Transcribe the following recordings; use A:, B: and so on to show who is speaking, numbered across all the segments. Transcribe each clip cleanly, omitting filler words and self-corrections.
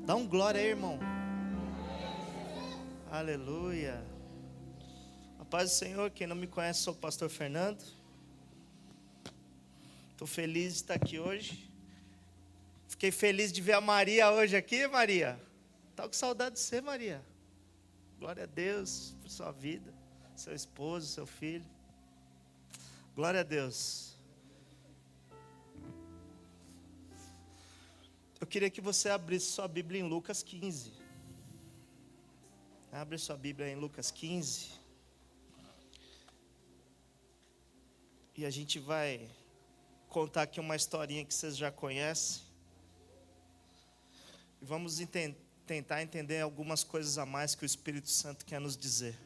A: Dá um glória aí, irmão. Aleluia. A paz do Senhor. Quem não me conhece, sou o pastor Fernando. Estou feliz de estar aqui hoje. Fiquei feliz de ver a Maria hoje aqui, Maria. Estava com saudade de você, Maria. Glória a Deus por sua vida, seu esposo, seu filho. Glória a Deus. Eu queria que você abrisse sua Bíblia em Lucas 15. Abre sua Bíblia em Lucas 15. E a gente vai contar aqui uma historinha que vocês já conhecem. E vamos tentar entender algumas coisas a mais que o Espírito Santo quer nos dizer.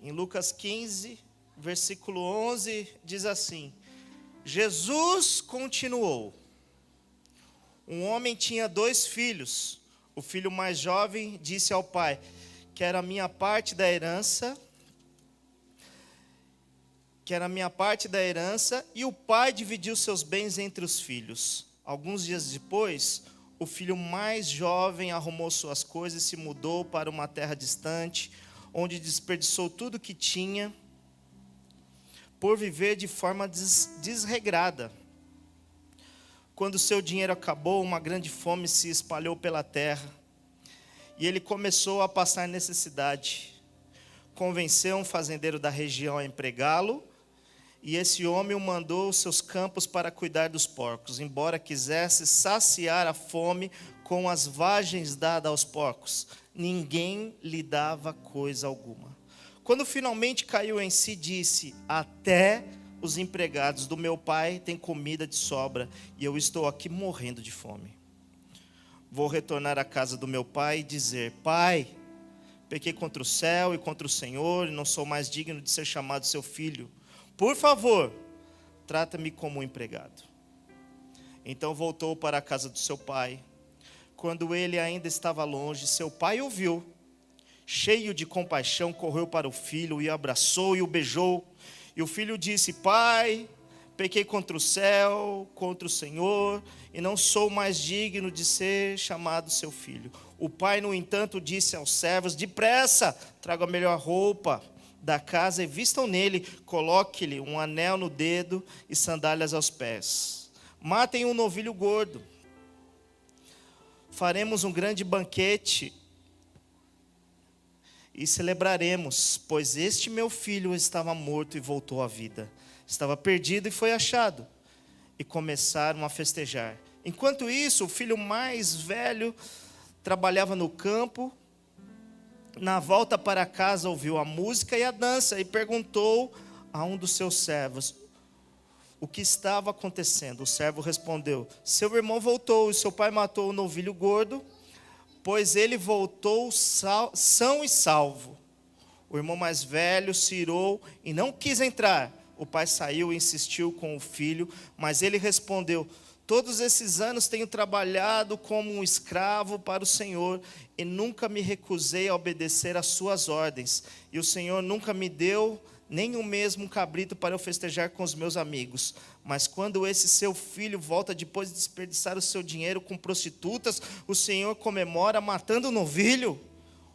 A: Em Lucas 15, versículo 11, diz assim: Jesus continuou. Um homem tinha 2 filhos. O filho mais jovem disse ao pai: quero a minha parte da herança. E o pai dividiu seus bens entre os filhos. Alguns dias depois, o filho mais jovem arrumou suas coisas e se mudou para uma terra distante, onde desperdiçou tudo que tinha por viver de forma desregrada. Quando seu dinheiro acabou, uma grande fome se espalhou pela terra e ele começou a passar necessidade. Convenceu um fazendeiro da região a empregá-lo, e esse homem o mandou aos seus campos para cuidar dos porcos, embora quisesse saciar a fome com as vagens dadas aos porcos. Ninguém lhe dava coisa alguma. Quando finalmente caiu em si, disse: até os empregados do meu pai têm comida de sobra, e eu estou aqui morrendo de fome. Vou retornar à casa do meu pai e dizer: pai, pequei contra o céu e contra o Senhor, e não sou mais digno de ser chamado seu filho. Por favor, trata-me como um empregado. Então voltou para a casa do seu pai. Quando ele ainda estava longe, seu pai o viu. Cheio de compaixão, correu para o filho e o abraçou e o beijou. E o filho disse: pai, pequei contra o céu, contra o Senhor, e não sou mais digno de ser chamado seu filho. O pai, no entanto, disse aos servos: depressa, tragam a melhor roupa da casa e vistam nele, coloque-lhe um anel no dedo e sandálias aos pés. Matem um novilho gordo. Faremos um grande banquete e celebraremos, pois este meu filho estava morto e voltou à vida. Estava perdido e foi achado. E começaram a festejar. Enquanto isso, o filho mais velho trabalhava no campo. Na volta para casa, ouviu a música e a dança e perguntou a um dos seus servos o que estava acontecendo. O servo respondeu: seu irmão voltou e seu pai matou o novilho gordo, pois ele voltou são e salvo. O irmão mais velho se irou e não quis entrar. O pai saiu e insistiu com o filho, mas ele respondeu: todos esses anos tenho trabalhado como um escravo para o Senhor e nunca me recusei a obedecer às suas ordens. E o Senhor nunca me deu nem o mesmo cabrito para eu festejar com os meus amigos. Mas quando esse seu filho volta depois de desperdiçar o seu dinheiro com prostitutas, o Senhor comemora matando o novilho?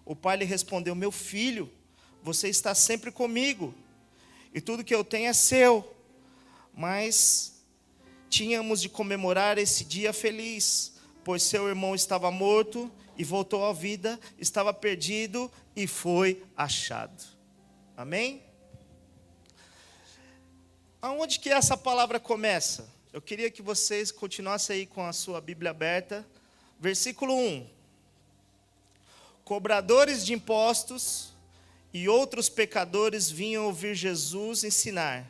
A: O pai lhe respondeu: meu filho, você está sempre comigo e tudo que eu tenho é seu. Mas tínhamos de comemorar esse dia feliz, pois seu irmão estava morto e voltou à vida, estava perdido e foi achado. Amém? Aonde que essa palavra começa? Eu queria que vocês continuassem aí com a sua Bíblia aberta. Versículo 1. Cobradores de impostos e outros pecadores vinham ouvir Jesus ensinar.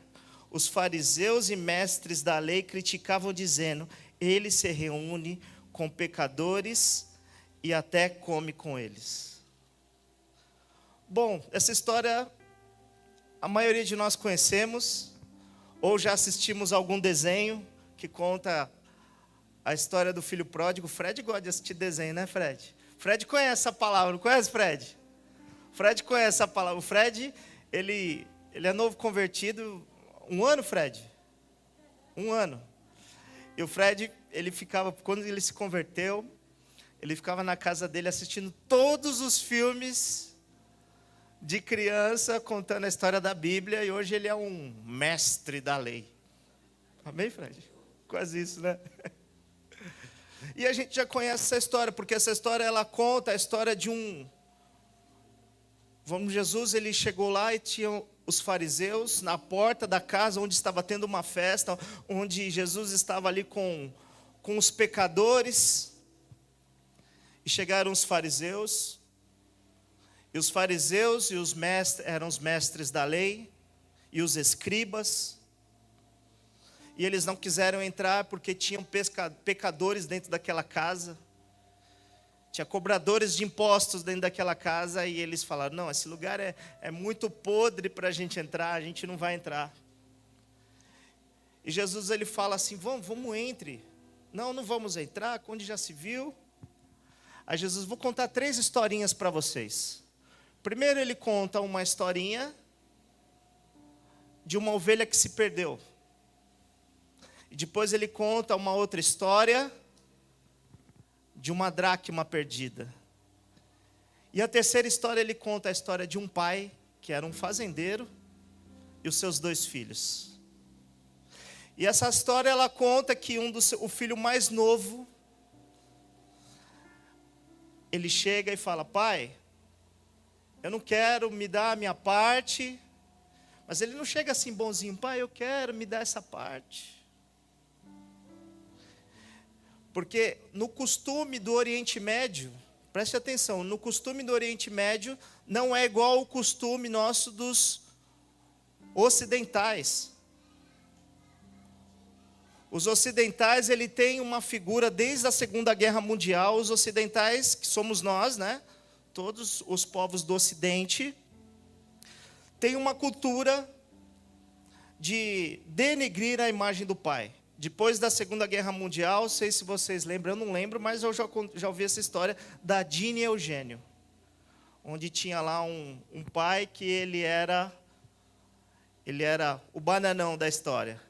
A: Os fariseus e mestres da lei criticavam, dizendo: ele se reúne com pecadores e até come com eles. Bom, essa história a maioria de nós conhecemos, ou já assistimos algum desenho que conta a história do filho pródigo. Fred gosta de assistir desenho, né, Fred? Fred conhece essa palavra, não conhece, Fred? Fred conhece essa palavra. O Fred, ele é novo convertido. 1 ano, Fred? 1 ano. E o Fred, ele ficava, quando ele se converteu, Ele ficava na casa dele assistindo todos os filmes de criança, contando a história da Bíblia, e hoje ele é um mestre da lei. Amém, Fred? Quase isso, né? E a gente já conhece essa história, porque essa história ela conta a história de Jesus, ele chegou lá e tinha os fariseus na porta da casa onde estava tendo uma festa, onde Jesus estava ali com os pecadores. E chegaram os fariseus, e os fariseus e os mestres, eram os mestres da lei, e os escribas, e eles não quiseram entrar porque tinham pecadores dentro daquela casa, tinha cobradores de impostos dentro daquela casa, e eles falaram, não, esse lugar é muito podre para a gente entrar, a gente não vai entrar. E Jesus ele fala assim, vamos entre. Não vamos entrar, onde já se viu. Aí Jesus, vou contar 3 historinhas para vocês. Primeiro ele conta uma historinha de uma ovelha que se perdeu. E depois ele conta uma outra história de uma dracma perdida. E a terceira história ele conta a história de um pai que era um fazendeiro e os seus 2 filhos. E essa história ela conta que o filho mais novo, ele chega e fala, pai, eu não quero me dar a minha parte, mas ele não chega assim bonzinho, pai, eu quero me dar essa parte. Porque no costume do Oriente Médio, preste atenção, no costume do Oriente Médio, não é igual ao costume nosso dos ocidentais. Os ocidentais, ele tem uma figura desde a Segunda Guerra Mundial, os ocidentais, que somos nós, né? Todos os povos do Ocidente, têm uma cultura de denegrir a imagem do pai. Depois da Segunda Guerra Mundial, não sei se vocês lembram, eu não lembro, mas eu já ouvi essa história da Dina e Eugênio, onde tinha lá um pai que ele era o bananão da história.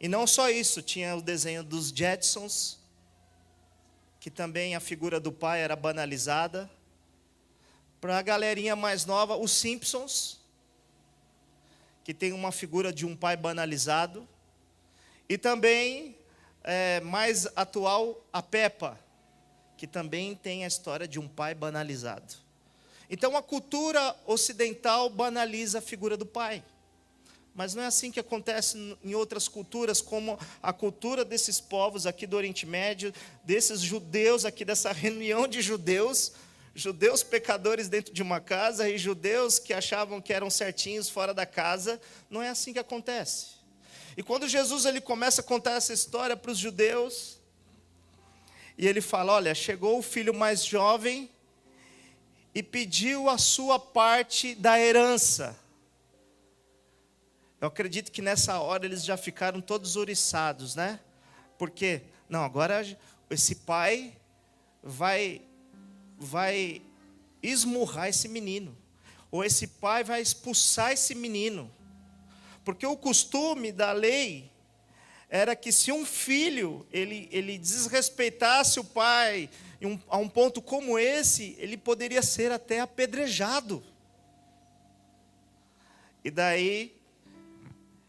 A: E não só isso, tinha o desenho dos Jetsons, que também a figura do pai era banalizada. Para a galerinha mais nova, os Simpsons, que tem uma figura de um pai banalizado. E também, mais atual, a Peppa, que também tem a história de um pai banalizado. Então, a cultura ocidental banaliza a figura do pai. Mas não é assim que acontece em outras culturas, como a cultura desses povos aqui do Oriente Médio, desses judeus aqui, dessa reunião de judeus pecadores dentro de uma casa e judeus que achavam que eram certinhos fora da casa. Não é assim que acontece. E quando Jesus ele começa a contar essa história para os judeus, e ele fala, olha, chegou o filho mais jovem e pediu a sua parte da herança. Eu acredito que nessa hora eles já ficaram todos ouriçados, né? Porque, não, agora esse pai vai esmurrar esse menino. Ou esse pai vai expulsar esse menino. Porque o costume da lei era que se um filho, ele desrespeitasse o pai a um ponto como esse, ele poderia ser até apedrejado. E daí,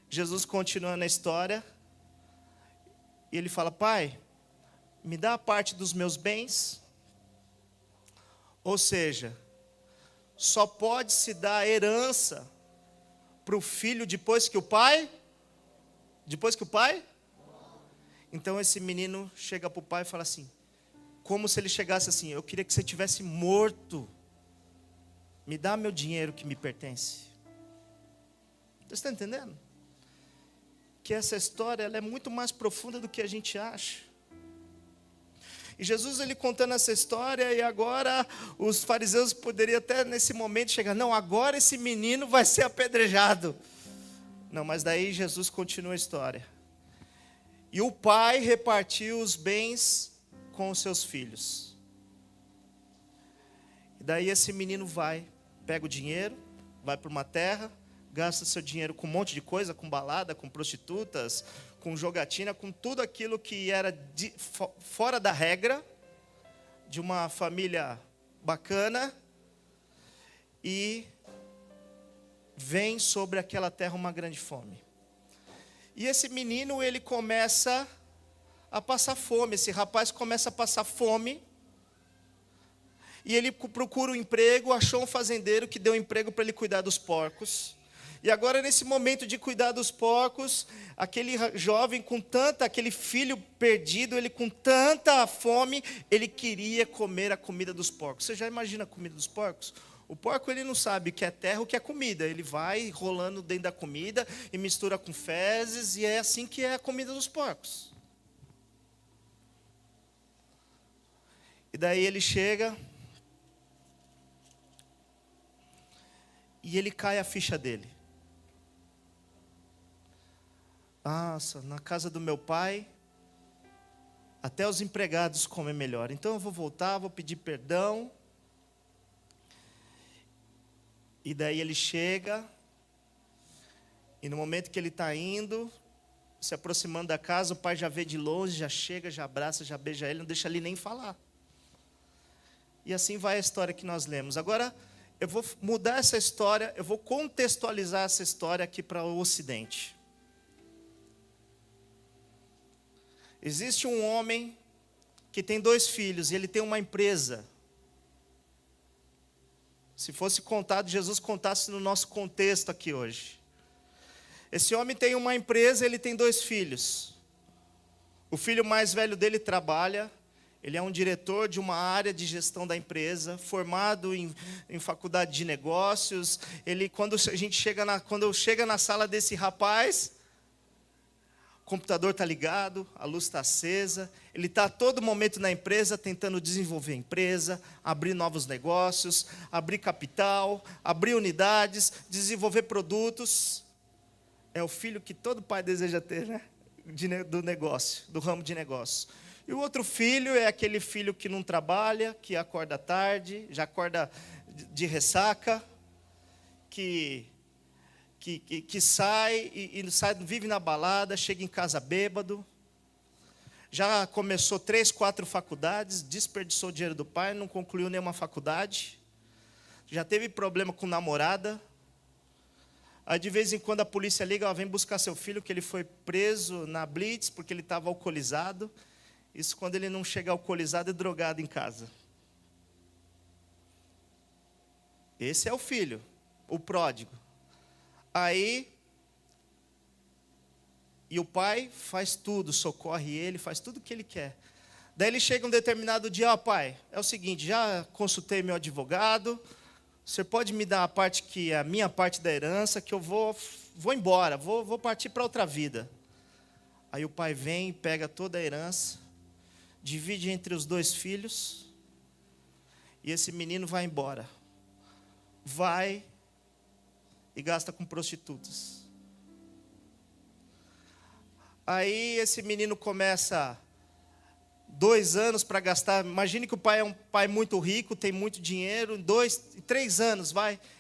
A: Jesus continua na história, e ele fala, pai, me dá a parte dos meus bens. Ou seja, só pode se dar herança para o filho depois que o pai? Então esse menino chega para o pai e fala assim, como se ele chegasse assim, eu queria que você tivesse morto, me dá meu dinheiro que me pertence. Você está entendendo? Que essa história ela é muito mais profunda do que a gente acha. E Jesus ele contando essa história, e agora os fariseus poderiam até nesse momento chegar, não, agora esse menino vai ser apedrejado. Não, mas daí Jesus continua a história. E o pai repartiu os bens com os seus filhos. E daí esse menino pega o dinheiro, vai para uma terra, gasta seu dinheiro com um monte de coisa, com balada, com prostitutas, com jogatina, com tudo aquilo que era fora da regra. de uma família bacana, e vem sobre aquela terra uma grande fome. E esse menino, ele começa a passar fome, esse rapaz começa a passar fome, e ele procura um emprego, achou um fazendeiro que deu um emprego para ele cuidar dos porcos. E agora, nesse momento de cuidar dos porcos, aquele jovem aquele filho perdido, ele com tanta fome, ele queria comer a comida dos porcos. Você já imagina a comida dos porcos? O porco, ele não sabe o que é terra, o que é comida. Ele vai rolando dentro da comida e mistura com fezes, e é assim que é a comida dos porcos. E daí ele chega, e ele cai a ficha dele. Nossa, na casa do meu pai, até os empregados comem melhor. Então eu vou voltar, vou pedir perdão. E daí ele chega, e no momento que ele está indo, se aproximando da casa, o pai já vê de longe, já chega, já abraça, já beija ele, não deixa ele nem falar. E assim vai a história que nós lemos. Agora, eu vou mudar essa história, eu vou contextualizar essa história aqui para o Ocidente. Existe um homem que tem 2 filhos, e ele tem uma empresa. Se fosse contado, Jesus contasse no nosso contexto aqui hoje. Esse homem tem uma empresa, ele tem 2 filhos. O filho mais velho dele trabalha, ele é um diretor de uma área de gestão da empresa, formado em faculdade de negócios. Quando chega na sala desse rapaz, o computador está ligado, a luz está acesa, ele está a todo momento na empresa tentando desenvolver a empresa, abrir novos negócios, abrir capital, abrir unidades, desenvolver produtos. É o filho que todo pai deseja ter, né? Do negócio, do ramo de negócio. E o outro filho é aquele filho que não trabalha, que acorda tarde, já acorda de ressaca, que sai e sai, vive na balada, chega em casa bêbado, já começou 3, 4 faculdades, desperdiçou o dinheiro do pai, não concluiu nenhuma faculdade, já teve problema com namorada. Aí de vez em quando a polícia liga, vem buscar seu filho, que ele foi preso na blitz porque ele estava alcoolizado. Isso quando ele não chega alcoolizado e drogado em casa. Esse é o filho, o pródigo. E o pai faz tudo, socorre ele, faz tudo o que ele quer. Daí ele chega um determinado dia, pai, é o seguinte, já consultei meu advogado, você pode me dar a parte que é a minha parte da herança, que eu vou embora, vou partir para outra vida. Aí o pai vem, pega toda a herança, divide entre os 2 filhos, e esse menino vai embora. Vai e gasta com prostitutas. Aí esse menino começa 2 anos para gastar. Imagine que o pai é um pai muito rico, tem muito dinheiro. 2, 3 anos,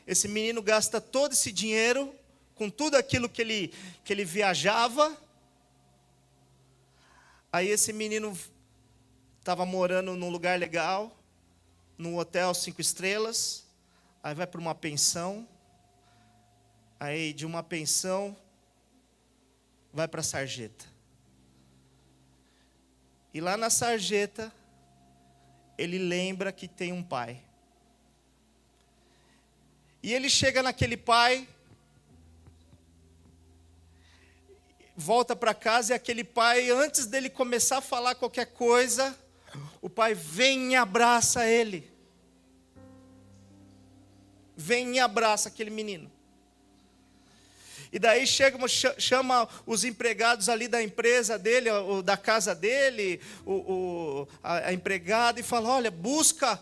A: esse menino gasta todo esse dinheiro com tudo aquilo que ele viajava. Aí esse menino estava morando num lugar legal, num hotel 5 estrelas. Aí vai para uma pensão. Aí de uma pensão vai para a sarjeta. E lá na sarjeta, ele lembra que tem um pai. E ele chega naquele pai, volta para casa, e aquele pai, antes dele começar a falar qualquer coisa, o pai vem e abraça ele. Vem e abraça aquele menino. E daí chama os empregados ali da empresa dele, da casa dele, a empregada, e fala, olha, busca,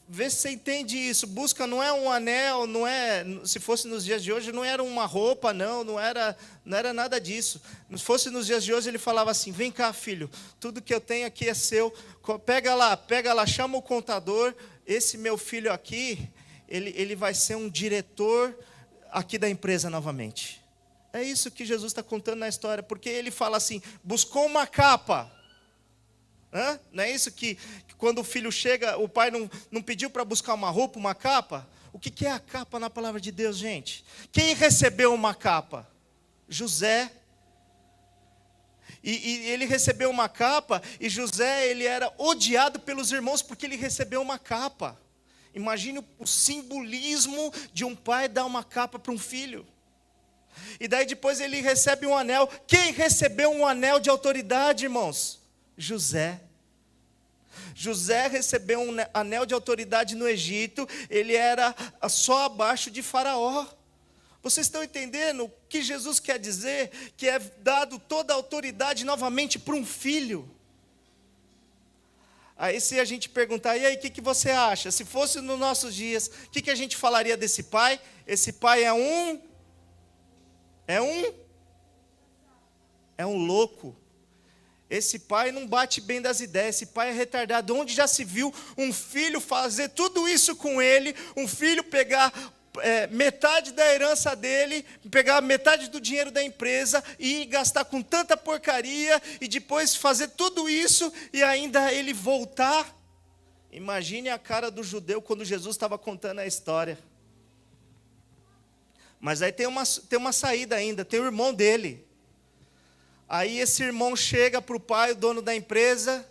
A: vê se você entende isso, busca não é um anel, não é, se fosse nos dias de hoje, não era uma roupa, não era nada disso. Se fosse nos dias de hoje, ele falava assim, vem cá, filho, tudo que eu tenho aqui é seu, pega lá, chama o contador, esse meu filho aqui, ele vai ser um diretor aqui da empresa novamente. É isso que Jesus está contando na história, porque ele fala assim, buscou uma capa. Não é isso que quando o filho chega, o pai não pediu para buscar uma roupa, uma capa? O que é a capa na palavra de Deus, gente? Quem recebeu uma capa? José. E ele recebeu uma capa, e José, ele era odiado pelos irmãos porque ele recebeu uma capa. Imagine o simbolismo de um pai dar uma capa para um filho. E daí depois ele recebe um anel. Quem recebeu um anel de autoridade, irmãos? José. José recebeu um anel de autoridade no Egito. Ele era só abaixo de Faraó. Vocês estão entendendo o que Jesus quer dizer? Que é dado toda a autoridade novamente para um filho. Aí se a gente perguntar, e aí, o que você acha? Se fosse nos nossos dias, o que a gente falaria desse pai? Esse pai é um louco. Esse pai não bate bem das ideias, esse pai é retardado. Onde já se viu um filho fazer tudo isso com ele, um filho pegar metade da herança dele, pegar metade do dinheiro da empresa e gastar com tanta porcaria, e depois fazer tudo isso e ainda ele voltar? Imagine a cara do judeu quando Jesus estava contando a história. Mas aí tem uma saída ainda, tem o irmão dele. Aí esse irmão chega para o pai, o dono da empresa,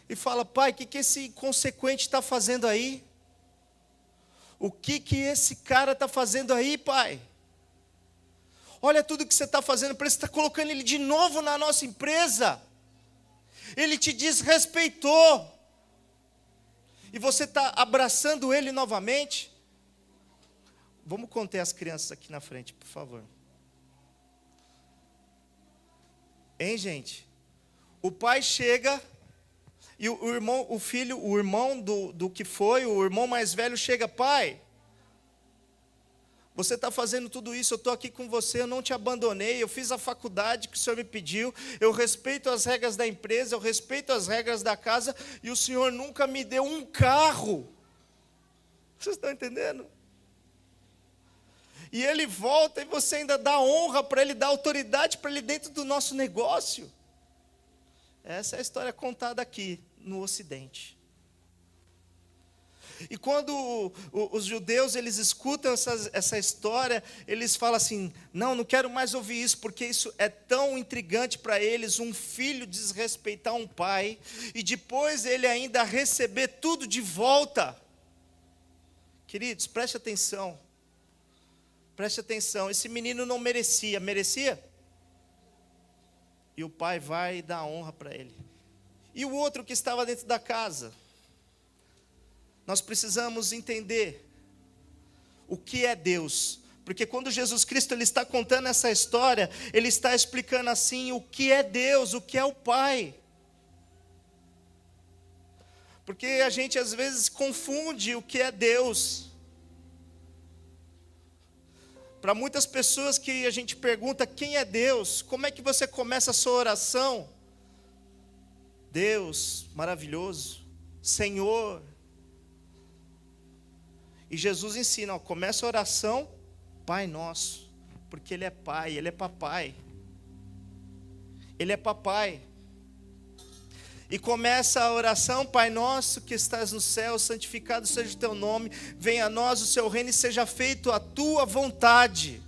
A: e fala: pai, o que esse inconsequente está fazendo aí? O que esse cara está fazendo aí, pai? Olha tudo que você está fazendo para ele, você está colocando ele de novo na nossa empresa. Ele te desrespeitou. E você está abraçando ele novamente. Vamos conter as crianças aqui na frente, por favor. Hein, gente? O pai chega e o irmão do que foi, o irmão mais velho chega: pai, você está fazendo tudo isso, eu estou aqui com você, eu não te abandonei, eu fiz a faculdade que o senhor me pediu, eu respeito as regras da empresa, eu respeito as regras da casa, e o senhor nunca me deu um carro. Vocês estão entendendo? E ele volta e você ainda dá honra para ele, dá autoridade para ele dentro do nosso negócio. Essa é a história contada aqui no Ocidente. E quando os judeus eles escutam essa história, eles falam assim: não quero mais ouvir isso, porque isso é tão intrigante para eles, um filho desrespeitar um pai, e depois ele ainda receber tudo de volta. Queridos, preste atenção. Preste atenção, esse menino não merecia. E o pai vai e dá honra para ele. E o outro que estava dentro da casa? Nós precisamos entender o que é Deus. Porque quando Jesus Cristo ele está contando essa história, ele está explicando assim o que é Deus, o que é o Pai. Porque a gente às vezes confunde o que é Deus. Para muitas pessoas que a gente pergunta quem é Deus, como é que você começa a sua oração? Deus, maravilhoso, Senhor. E Jesus ensina, começa a oração, Pai Nosso, porque Ele é Pai, Ele é Papai. Ele é Papai. E começa a oração: Pai Nosso que estás no céu, santificado seja o teu nome, venha a nós o seu reino e seja feito a tua vontade.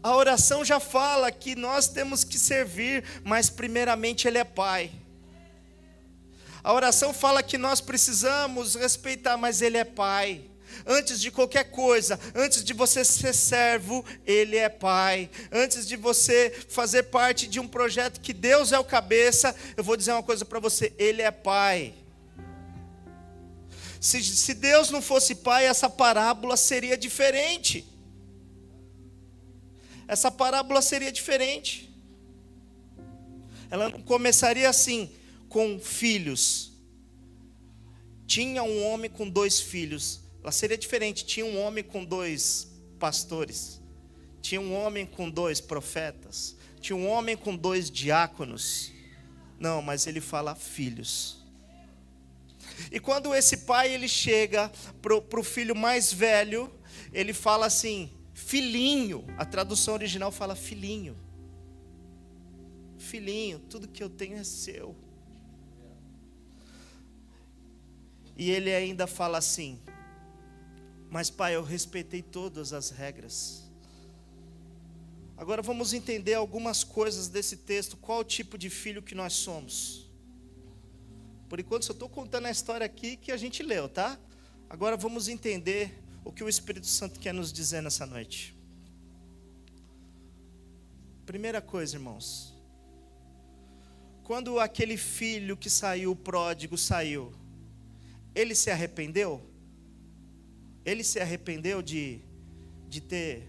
A: A oração já fala que nós temos que servir, mas primeiramente Ele é Pai. A oração fala que nós precisamos respeitar, mas Ele é Pai. Antes de qualquer coisa, antes de você ser servo, Ele é Pai. Antes de você fazer parte de um projeto que Deus é o cabeça, eu vou dizer uma coisa para você: Ele é Pai. Se Deus não fosse Pai, essa parábola seria diferente. Essa parábola seria diferente. Ela não começaria assim, com filhos. Tinha um homem com 2 filhos. Ela seria diferente. Tinha um homem com 2 pastores. Tinha um homem com 2 profetas. Tinha um homem com 2 diáconos. Não, mas ele fala filhos. E quando esse pai ele chega para o filho mais velho, ele fala assim: filhinho. A tradução original fala filhinho. Filhinho, tudo que eu tenho é seu. E ele ainda fala assim: mas pai, eu respeitei todas as regras. Agora vamos entender algumas coisas desse texto. Qual o tipo de filho que nós somos? Por enquanto só estou contando a história aqui que a gente leu, tá? Agora vamos entender o que o Espírito Santo quer nos dizer nessa noite. Primeira coisa, irmãos. Quando aquele filho que saiu, o pródigo, saiu, ele se arrependeu? Ele se arrependeu de ter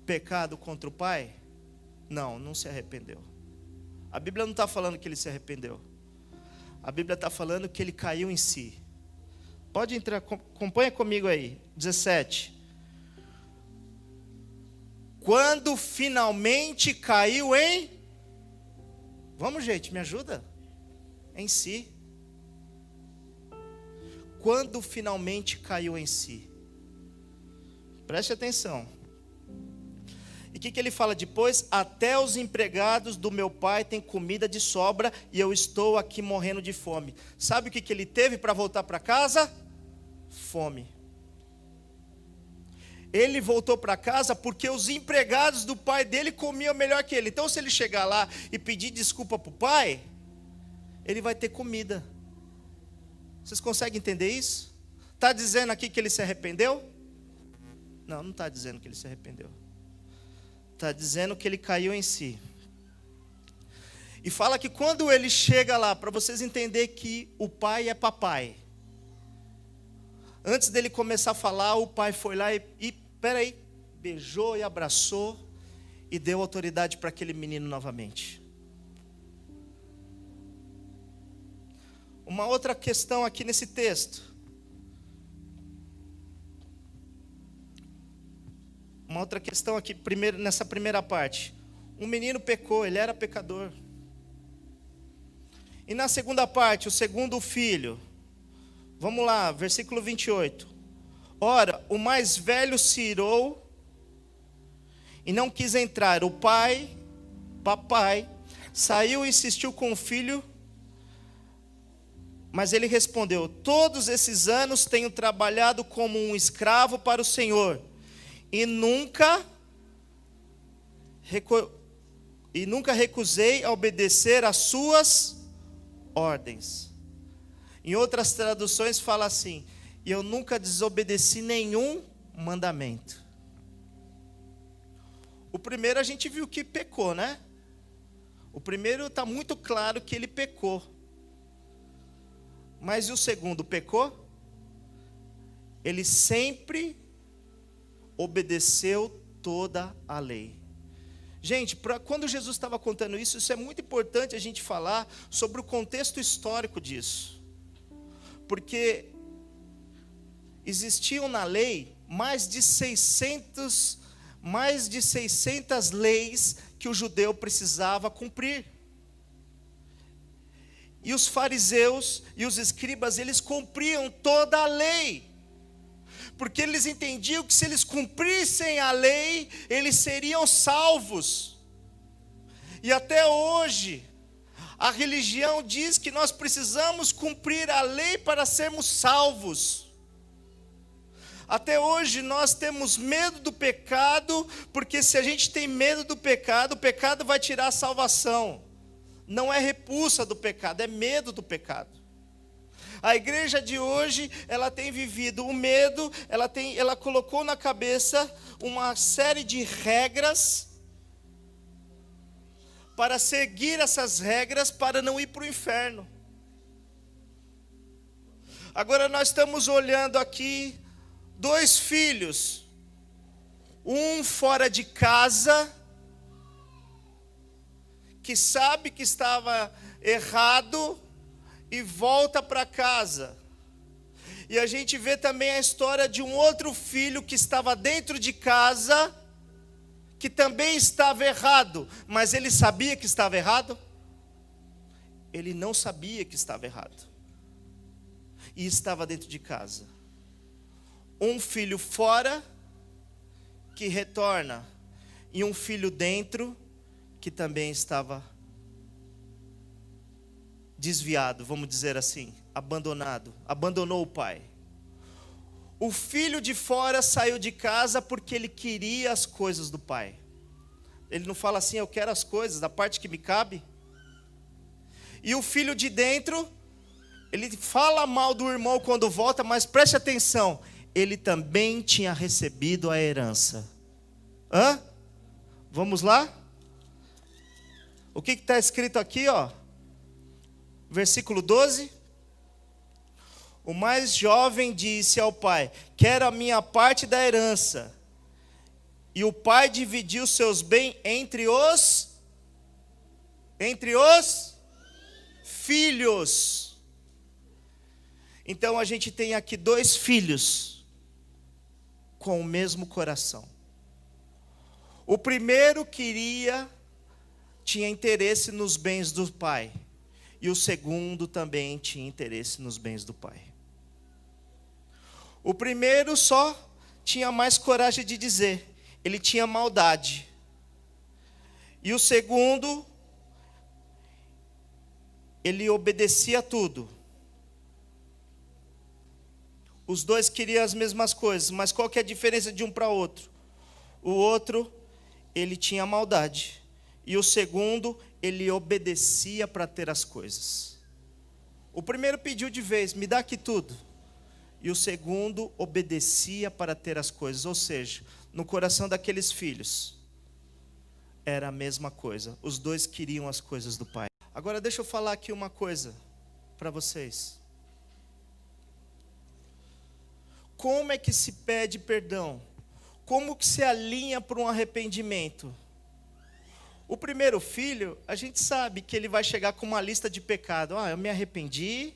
A: pecado contra o pai? Não, não se arrependeu. A Bíblia não está falando que ele se arrependeu. A Bíblia está falando que ele caiu em si. Pode entrar, acompanha comigo aí. 17. Quando finalmente caiu em... Vamos, gente, me ajuda? Em si. Quando finalmente caiu em si. Preste atenção. E o que ele fala depois? Até os empregados do meu pai têm comida de sobra e eu estou aqui morrendo de fome. Sabe o que ele teve para voltar para casa? Fome. Ele voltou para casa porque os empregados do pai dele comiam melhor que ele. Então se ele chegar lá e pedir desculpa para o pai, ele vai ter comida. Vocês conseguem entender isso? Está dizendo aqui que ele se arrependeu? Não, não está dizendo que ele se arrependeu. Está dizendo que ele caiu em si. E fala que quando ele chega lá, para vocês entenderem que o pai é papai. Antes dele começar a falar, o pai foi lá e beijou e abraçou e deu autoridade para aquele menino novamente. Uma outra questão aqui nesse texto. Uma outra questão aqui, nessa primeira parte. Um menino pecou, ele era pecador. E na segunda parte, o segundo filho. Vamos lá, versículo 28. Ora, o mais velho se irou e não quis entrar. O papai, saiu e insistiu com o filho. Mas ele respondeu: todos esses anos tenho trabalhado como um escravo para o Senhor. E nunca recusei a obedecer às suas ordens. Em outras traduções fala assim: e eu nunca desobedeci nenhum mandamento. O primeiro a gente viu que pecou, né? O primeiro está muito claro que ele pecou. Mas e o segundo, pecou? Ele sempre obedeceu toda a lei. Gente, quando Jesus estava contando isso, isso é muito importante a gente falar sobre o contexto histórico disso. Porque existiam na lei mais de 600 leis que o judeu precisava cumprir. E os fariseus e os escribas, eles cumpriam toda a lei. Porque eles entendiam que se eles cumprissem a lei, eles seriam salvos. E até hoje, a religião diz que nós precisamos cumprir a lei para sermos salvos. Até hoje nós temos medo do pecado, porque se a gente tem medo do pecado, o pecado vai tirar a salvação. Não é repulsa do pecado, é medo do pecado. A igreja de hoje, ela tem vivido o medo, ela colocou na cabeça uma série de regras, para seguir essas regras, para não ir para o inferno. Agora nós estamos olhando aqui, 2 filhos, um fora de casa, que sabe que estava errado e volta para casa. E a gente vê também a história de um outro filho que estava dentro de casa, que também estava errado, mas ele sabia que estava errado? Ele não sabia que estava errado. E estava dentro de casa. Um filho fora, que retorna, e um filho dentro, que também estava desviado, vamos dizer assim, abandonado, abandonou o pai. O filho de fora saiu de casa porque ele queria as coisas do pai. Ele não fala assim, eu quero as coisas, da parte que me cabe. E o filho de dentro, ele fala mal do irmão quando volta, mas preste atenção, ele também tinha recebido a herança. Vamos lá? O que está escrito aqui, ó? Versículo 12. O mais jovem disse ao pai, quero a minha parte da herança. E o pai dividiu seus bens entre os filhos. Então a gente tem aqui 2 filhos com o mesmo coração. O primeiro tinha interesse nos bens do pai. E o segundo também tinha interesse nos bens do pai. O primeiro só tinha mais coragem de dizer, ele tinha maldade. E o segundo, ele obedecia a tudo. Os 2 queriam as mesmas coisas, mas qual que é a diferença de um para outro? O outro, ele tinha maldade. E o segundo, ele obedecia para ter as coisas. O primeiro pediu de vez, me dá aqui tudo. E o segundo obedecia para ter as coisas. Ou seja, no coração daqueles filhos, era a mesma coisa. Os 2 queriam as coisas do pai. Agora deixa eu falar aqui uma coisa para vocês. Como é que se pede perdão? Como que se alinha para um arrependimento? O primeiro filho, a gente sabe que ele vai chegar com uma lista de pecado. Eu me arrependi.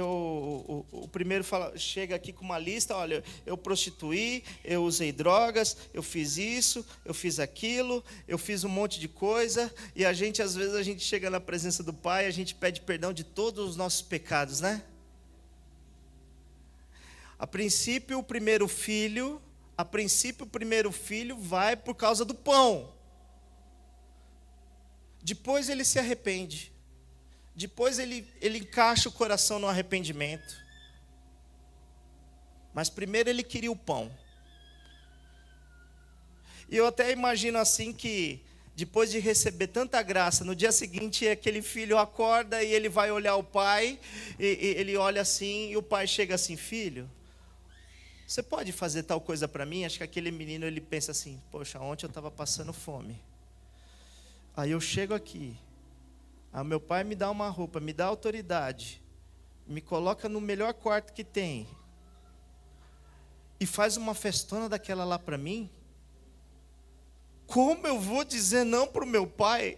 A: O primeiro chega aqui com uma lista, olha, eu prostituí, eu usei drogas, eu fiz isso, eu fiz aquilo, eu fiz um monte de coisa. E às vezes a gente chega na presença do pai, a gente pede perdão de todos os nossos pecados, né? A princípio o primeiro filho vai por causa do pão. Depois ele se arrepende. Depois ele encaixa o coração no arrependimento. Mas primeiro ele queria o pão. E eu até imagino assim que, depois de receber tanta graça, no dia seguinte aquele filho acorda e ele vai olhar o pai, e ele olha assim, e o pai chega assim, filho, você pode fazer tal coisa para mim? Acho que aquele menino, ele pensa assim, poxa, ontem eu estava passando fome. Aí eu chego aqui, meu pai me dá uma roupa, me dá autoridade, me coloca no melhor quarto que tem, e faz uma festona daquela lá para mim. Como eu vou dizer não para o meu pai?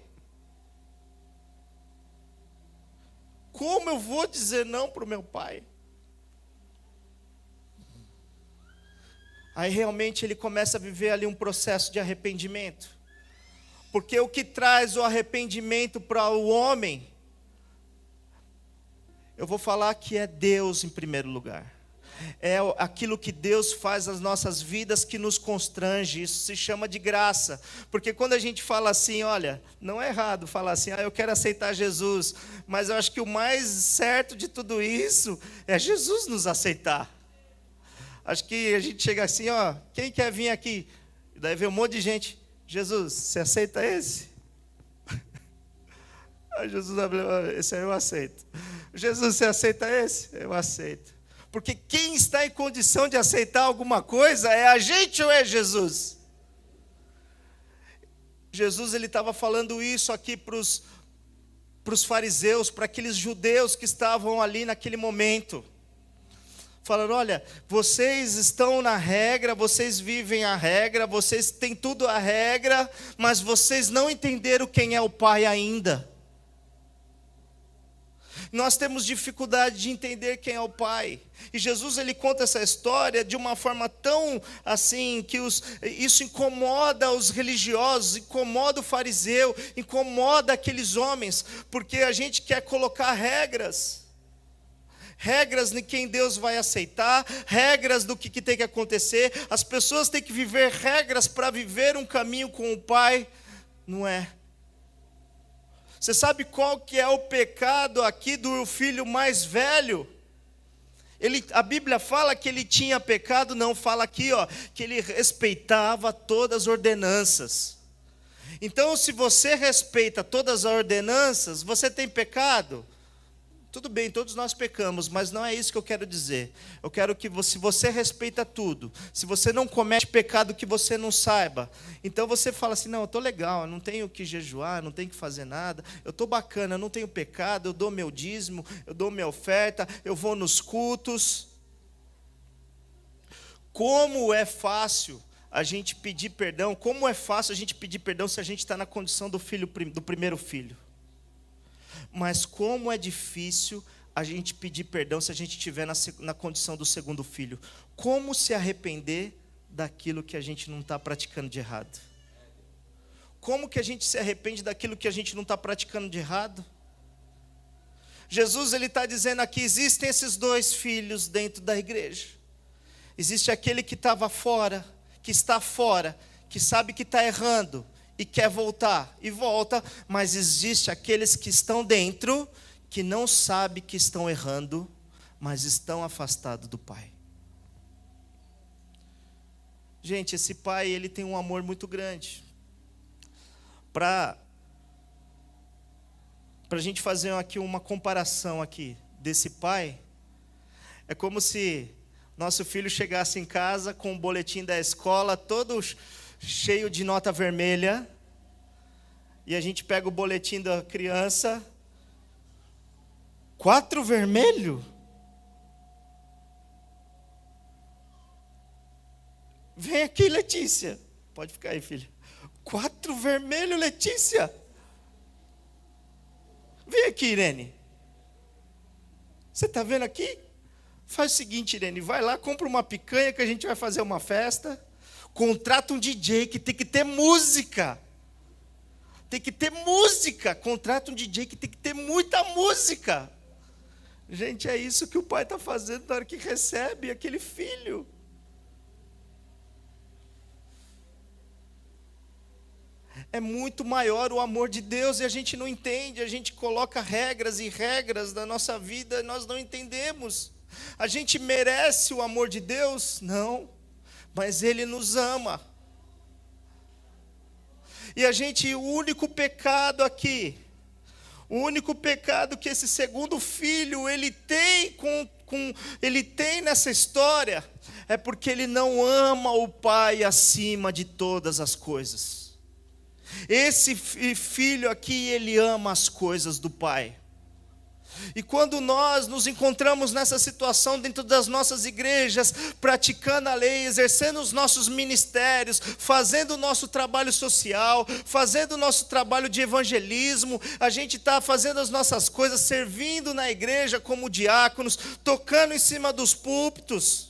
A: Como eu vou dizer não para o meu pai? Aí realmente ele começa a viver ali um processo de arrependimento. Porque o que traz o arrependimento para o homem, eu vou falar que é Deus em primeiro lugar. É aquilo que Deus faz nas nossas vidas que nos constrange. Isso se chama de graça. Porque quando a gente fala assim, olha, não é errado falar assim, eu quero aceitar Jesus, mas eu acho que o mais certo de tudo isso é Jesus nos aceitar. Acho que a gente chega assim, quem quer vir aqui? E daí vem um monte de gente, Jesus, você aceita esse? Aí Jesus abre, esse aí eu aceito. Jesus, você aceita esse? Eu aceito. Porque quem está em condição de aceitar alguma coisa é a gente ou é Jesus? Jesus, ele estava falando isso aqui para os fariseus, para aqueles judeus que estavam ali naquele momento. Falando, olha, vocês estão na regra, vocês vivem a regra, vocês têm tudo a regra, mas vocês não entenderam quem é o Pai ainda. Nós temos dificuldade de entender quem é o Pai. E Jesus, ele conta essa história de uma forma tão assim, que isso incomoda os religiosos, incomoda o fariseu, incomoda aqueles homens, porque a gente quer colocar regras em quem Deus vai aceitar, regras do que tem que acontecer. As pessoas têm que viver regras para viver um caminho com o Pai. Não é. Você sabe qual que é o pecado aqui do filho mais velho? A Bíblia fala que ele tinha pecado, não fala aqui, que ele respeitava todas as ordenanças. Então, se você respeita todas as ordenanças, você tem pecado? Tudo bem, todos nós pecamos, mas não é isso que eu quero dizer. Eu quero que se você respeita tudo, se você não comete pecado que você não saiba, então você fala assim, não, eu estou legal, eu não tenho que jejuar, não tenho que fazer nada, eu estou bacana, eu não tenho pecado, eu dou meu dízimo, eu dou minha oferta, eu vou nos cultos. Como é fácil a gente pedir perdão, como é fácil a gente pedir perdão se a gente está na condição do primeiro filho. Mas como é difícil a gente pedir perdão se a gente estiver na condição do segundo filho. Como se arrepender daquilo que a gente não está praticando de errado? Como que a gente se arrepende daquilo que a gente não está praticando de errado? Jesus está dizendo aqui, existem esses dois filhos dentro da igreja. Existe aquele que estava fora, que está fora, que sabe que está errando, e quer voltar, e volta, mas existe aqueles que estão dentro, que não sabem que estão errando, mas estão afastados do Pai. Gente, esse Pai, ele tem um amor muito grande. Para a gente fazer aqui uma comparação aqui desse Pai, é como se nosso filho chegasse em casa com o boletim da escola, todo cheio de nota vermelha, e a gente pega o boletim da criança, 4 vermelho? Vem aqui, Letícia. Pode ficar aí, filha. 4 vermelho, Letícia? Vem aqui, Irene. Você está vendo aqui? Faz o seguinte, Irene, vai lá, compra uma picanha que a gente vai fazer uma festa. Contrata um DJ que tem que ter música. Tem que ter música. Contrata um DJ que tem que ter muita música. Gente, é isso que o pai está fazendo na hora que recebe aquele filho. É muito maior o amor de Deus e a gente não entende. A gente coloca regras e regras na nossa vida e nós não entendemos. A gente merece o amor de Deus? Não. Mas Ele nos ama. E o único pecado aqui, o único pecado que esse segundo filho, ele tem nessa história, é porque ele não ama o pai acima de todas as coisas. Esse filho aqui, ele ama as coisas do pai. E quando nós nos encontramos nessa situação dentro das nossas igrejas, praticando a lei, exercendo os nossos ministérios, fazendo o nosso trabalho social, fazendo o nosso trabalho de evangelismo, a gente está fazendo as nossas coisas, servindo na igreja como diáconos, tocando em cima dos púlpitos.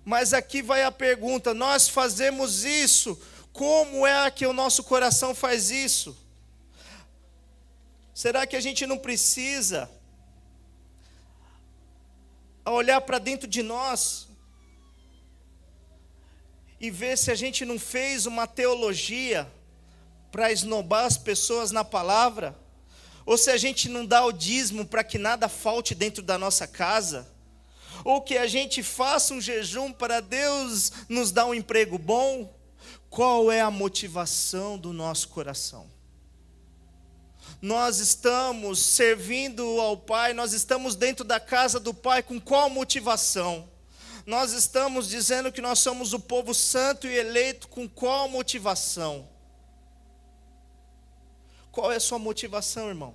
A: Mas aqui vai a pergunta, nós fazemos isso, como é que o nosso coração faz isso? Será que a gente não precisa olhar para dentro de nós e ver se a gente não fez uma teologia para esnobar as pessoas na palavra? Ou se a gente não dá o dízimo para que nada falte dentro da nossa casa? Ou que a gente faça um jejum para Deus nos dar um emprego bom? Qual é a motivação do nosso coração? Nós estamos servindo ao Pai, nós estamos dentro da casa do Pai com qual motivação? Nós estamos dizendo que nós somos o povo santo e eleito com qual motivação? Qual é a sua motivação, irmão?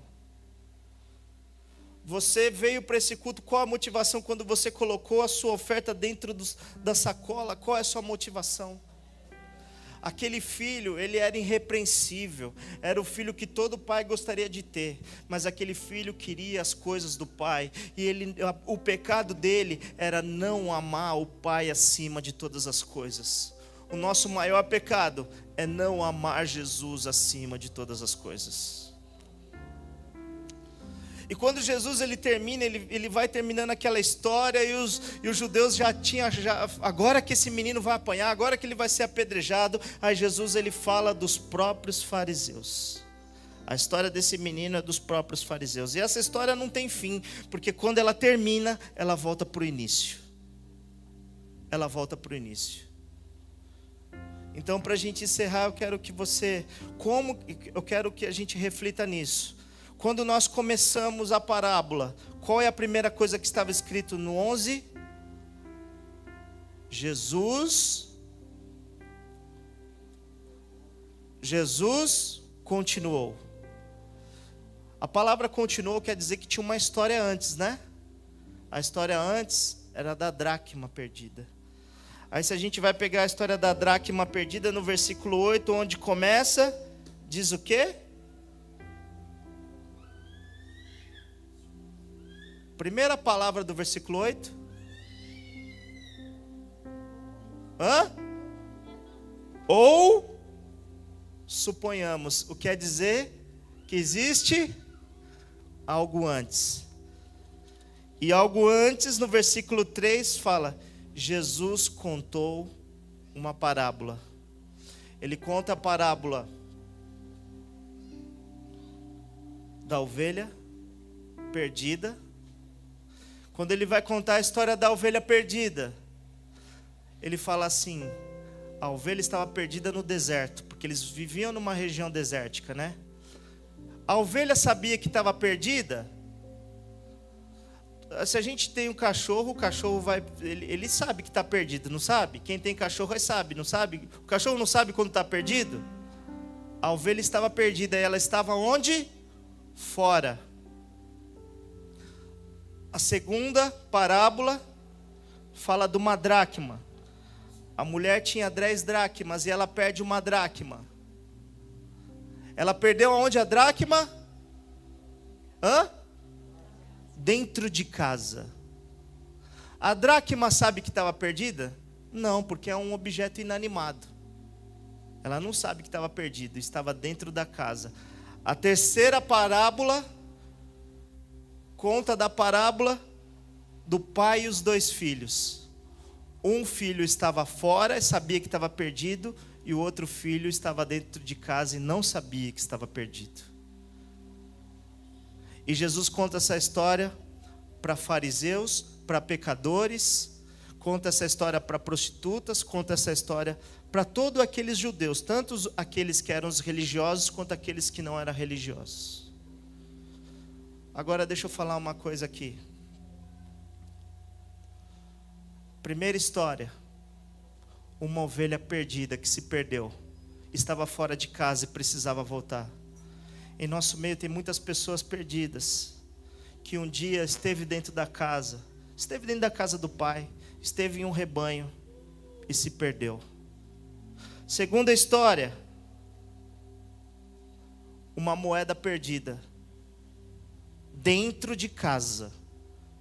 A: Você veio para esse culto, qual a motivação quando você colocou a sua oferta dentro da sacola? Qual é a sua motivação? Aquele filho, ele era irrepreensível, era o filho que todo pai gostaria de ter, mas aquele filho queria as coisas do pai, e o pecado dele era não amar o pai acima de todas as coisas. O nosso maior pecado é não amar Jesus acima de todas as coisas. E quando Jesus ele termina, ele vai terminando aquela história e os judeus já agora que esse menino vai apanhar, agora que ele vai ser apedrejado, aí Jesus ele fala dos próprios fariseus. A história desse menino é dos próprios fariseus. E essa história não tem fim, porque quando ela termina, ela volta para o início. Ela volta para o início. Então, para a gente encerrar, eu quero que a gente reflita nisso. Quando nós começamos a parábola, qual é a primeira coisa que estava escrito no 11? Jesus continuou. A palavra continuou quer dizer que tinha uma história antes, né? A história antes era da dracma perdida. Aí se a gente vai pegar a história da dracma perdida no versículo 8, onde começa, diz o quê? Primeira palavra do versículo 8. Ou suponhamos, o que quer dizer que existe algo antes. E algo antes, no versículo 3, fala: Jesus contou uma parábola. Ele conta a parábola da ovelha perdida. Quando ele vai contar a história da ovelha perdida, ele fala assim: a ovelha estava perdida no deserto, porque eles viviam numa região desértica, né? A ovelha sabia que estava perdida. Se a gente tem um cachorro, o cachorro ele sabe que está perdido, não sabe? Quem tem cachorro sabe, não sabe? O cachorro não sabe quando está perdido? A ovelha estava perdida e ela estava onde? Fora. A segunda parábola fala de uma dracma. A mulher tinha 10 dracmas e ela perde uma dracma. Ela perdeu aonde a dracma? Dentro de casa. A dracma sabe que estava perdida? Não, porque é um objeto inanimado. Ela não sabe que estava perdido, estava dentro da casa. A terceira parábola conta da parábola do pai e os 2 filhos. Um filho estava fora, sabia que estava perdido, e o outro filho estava dentro de casa e não sabia que estava perdido. E Jesus conta essa história para fariseus, para pecadores, conta essa história para prostitutas, conta essa história para todos aqueles judeus, tanto aqueles que eram os religiosos, quanto aqueles que não eram religiosos. Agora deixa eu falar uma coisa aqui. Primeira história, uma ovelha perdida que se perdeu, estava fora de casa e precisava voltar. Em nosso meio tem muitas pessoas perdidas, que um dia esteve dentro da casa do pai, esteve em um rebanho e se perdeu. Segunda história, uma moeda perdida, dentro de casa,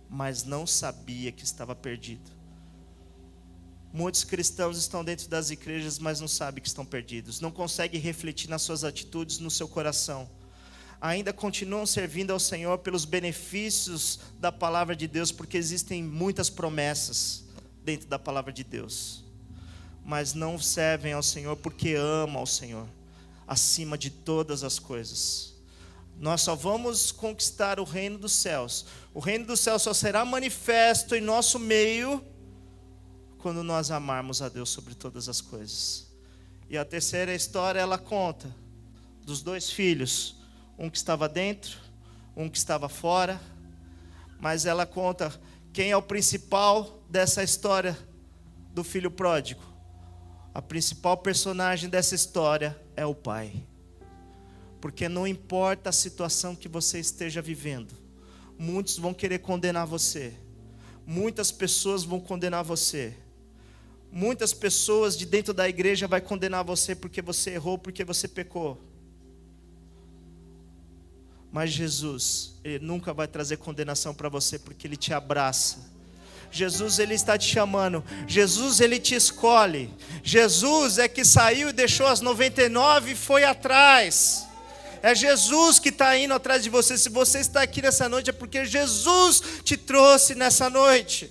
A: mas não sabia que estava perdido. Muitos cristãos estão dentro das igrejas, mas não sabem que estão perdidos. Não conseguem refletir nas suas atitudes, no seu coração. Ainda continuam servindo ao Senhor pelos benefícios da palavra de Deus, porque existem muitas promessas dentro da palavra de Deus. Mas não servem ao Senhor porque amam ao Senhor, acima de todas as coisas. Nós só vamos conquistar o reino dos céus. O reino dos céus só será manifesto em nosso meio quando nós amarmos a Deus sobre todas as coisas. E a terceira história, ela conta dos 2 filhos, um que estava dentro, um que estava fora, mas ela conta quem é o principal dessa história do filho pródigo. A principal personagem dessa história é o pai. Porque não importa a situação que você esteja vivendo, muitos vão querer condenar você, muitas pessoas vão condenar você. Muitas pessoas de dentro da igreja vai condenar você porque você errou, porque você pecou. Mas Jesus, Ele nunca vai trazer condenação para você, porque Ele te abraça. Jesus, Ele está te chamando. Jesus, Ele te escolhe. Jesus é que saiu e deixou as 99 e foi atrás. É Jesus que está indo atrás de você. Se você está aqui nessa noite, é porque Jesus te trouxe nessa noite.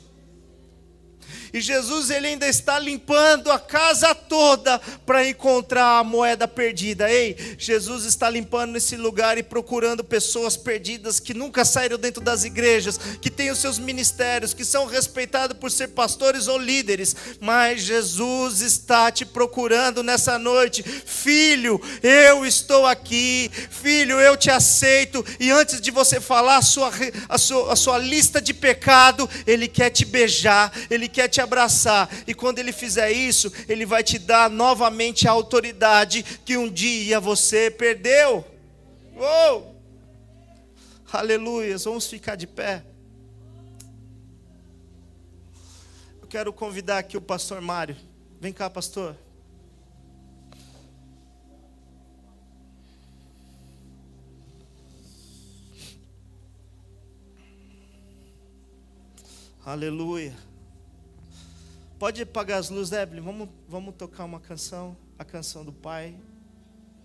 A: E Jesus, ele ainda está limpando a casa toda para encontrar a moeda perdida. Ei, Jesus está limpando esse lugar e procurando pessoas perdidas que nunca saíram dentro das igrejas, que têm os seus ministérios, que são respeitados por ser pastores ou líderes. Mas Jesus está te procurando nessa noite. Filho, eu estou aqui. Filho, eu te aceito. E antes de você falar a sua lista de pecado, Ele quer te beijar, Ele quer te abraçar. E quando Ele fizer isso, Ele vai te dar novamente a autoridade que um dia você perdeu. Uou! Aleluia! Vamos ficar de pé. Eu quero convidar aqui o pastor Mário. Vem cá, pastor. Aleluia. Pode apagar as luzes, Evelyn. Vamos tocar uma canção, a canção do Pai.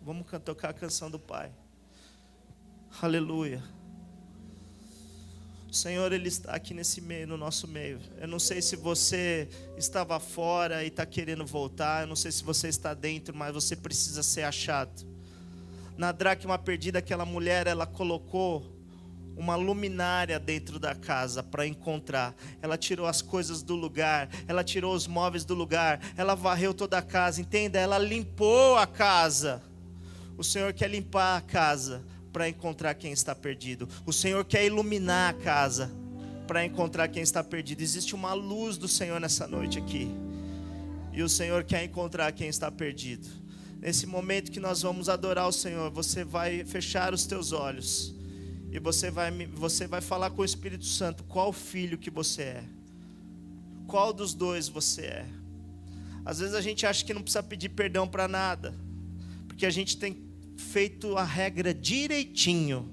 A: Vamos tocar a canção do Pai. Aleluia. O Senhor, Ele está aqui nesse meio, no nosso meio. Eu não sei se você estava fora e está querendo voltar. Eu não sei se você está dentro, mas você precisa ser achado. Na dracma perdida, aquela mulher, ela colocou uma luminária dentro da casa para encontrar. Ela tirou as coisas do lugar, ela tirou os móveis do lugar, ela varreu toda a casa, entenda? Ela limpou a casa. O Senhor quer limpar a casa para encontrar quem está perdido. O Senhor quer iluminar a casa para encontrar quem está perdido. Existe uma luz do Senhor nessa noite aqui, e o Senhor quer encontrar quem está perdido. Nesse momento que nós vamos adorar o Senhor, você vai fechar os teus olhos e você vai falar com o Espírito Santo qual filho que você é, qual dos dois você é. Às vezes a gente acha que não precisa pedir perdão para nada, porque a gente tem feito a regra direitinho.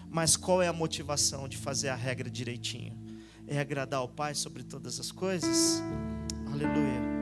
A: Mas qual é a motivação de fazer a regra direitinho? É agradar ao Pai sobre todas as coisas? Aleluia.